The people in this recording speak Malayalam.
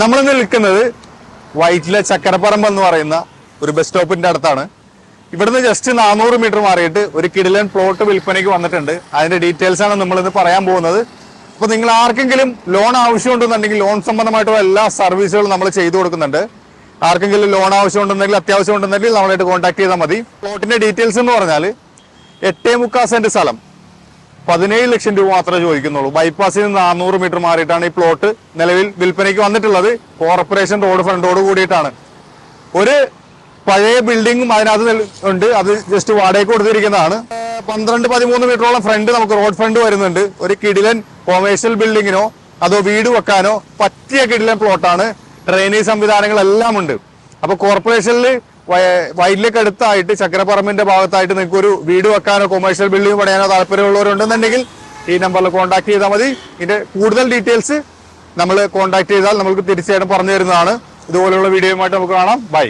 നമ്മളിന്ന് നിൽക്കുന്നത് വൈറ്റിലെ ചക്കരപ്പറമ്പ് എന്ന് പറയുന്ന ഒരു ബസ് സ്റ്റോപ്പിന്റെ അടുത്താണ്. ഇവിടുന്ന് ജസ്റ്റ് 400 മീറ്റർ മാറിയിട്ട് ഒരു കിടിലൻ പ്ലോട്ട് വിൽപ്പനയ്ക്ക് വന്നിട്ടുണ്ട്. അതിന്റെ ഡീറ്റെയിൽസ് ആണ് നമ്മളിന്ന് പറയാൻ പോകുന്നത്. അപ്പൊ നിങ്ങൾ ആർക്കെങ്കിലും ലോൺ ആവശ്യമുണ്ടെന്നുണ്ടെങ്കിൽ ലോൺ സംബന്ധമായിട്ടുള്ള എല്ലാ സർവീസുകളും നമ്മൾ ചെയ്തു കൊടുക്കുന്നുണ്ട്. ആർക്കെങ്കിലും ലോൺ ആവശ്യമുണ്ടെന്നെങ്കിൽ അത്യാവശ്യം ഉണ്ടെന്നെങ്കിൽ നമ്മളായിട്ട് കോൺടാക്ട് ചെയ്താൽ മതി. പ്ലോട്ടിന്റെ ഡീറ്റെയിൽസ് എന്ന് പറഞ്ഞാൽ 8.75 സെന്റ് സ്ഥലം 17 ലക്ഷം രൂപ മാത്രമേ ചോദിക്കുന്നുള്ളൂ. ബൈപ്പാസിൽ നിന്ന് 400 മീറ്റർ മാറിയിട്ടാണ് ഈ പ്ലോട്ട് നിലവിൽ വിൽപ്പനയ്ക്ക് വന്നിട്ടുള്ളത്. കോർപ്പറേഷൻ റോഡ് ഫ്രണ്ടോട് കൂടിയിട്ടാണ്. ഒരു പഴയ ബിൽഡിംഗും അതിനകത്ത് ഉണ്ട്. അത് ജസ്റ്റ് വാടകയ്ക്ക് കൊടുത്തിരിക്കുന്നതാണ്. 12-13 മീറ്ററോളം ഫ്രണ്ട് നമുക്ക് റോഡ് ഫ്രണ്ട് വരുന്നുണ്ട്. ഒരു കിടിലൻ കൊമേഴ്ഷ്യൽ ബിൽഡിങ്ങിനോ അതോ വീട് വെക്കാനോ പറ്റിയ കിടിലൻ പ്ലോട്ടാണ്. ഡ്രെയിനേജ് സംവിധാനങ്ങളെല്ലാം ഉണ്ട്. അപ്പൊ കോർപ്പറേഷനിൽ വയലിലേക്ക് അടുത്തായിട്ട് ചക്കരപ്പറമ്പിന്റെ ഭാഗത്തായിട്ട് നിങ്ങൾക്ക് ഒരു വീട് വെക്കാനോ കൊമേഴ്ഷ്യൽ ബിൽഡിംഗ് പണിയാനോ താല്പര്യമുള്ളവരുണ്ടെന്നുണ്ടെങ്കിൽ ഈ നമ്പറിൽ കോൺടാക്ട് ചെയ്താൽ മതി. ഇതിന്റെ കൂടുതൽ ഡീറ്റെയിൽസ് നമ്മൾ കോൺടാക്ട് ചെയ്താൽ നമുക്ക് തീർച്ചയായിട്ടും പറഞ്ഞു തരുന്നതാണ്. ഇതുപോലെയുള്ള വീഡിയോയുമായിട്ട് നമുക്ക് കാണാം. ബൈ.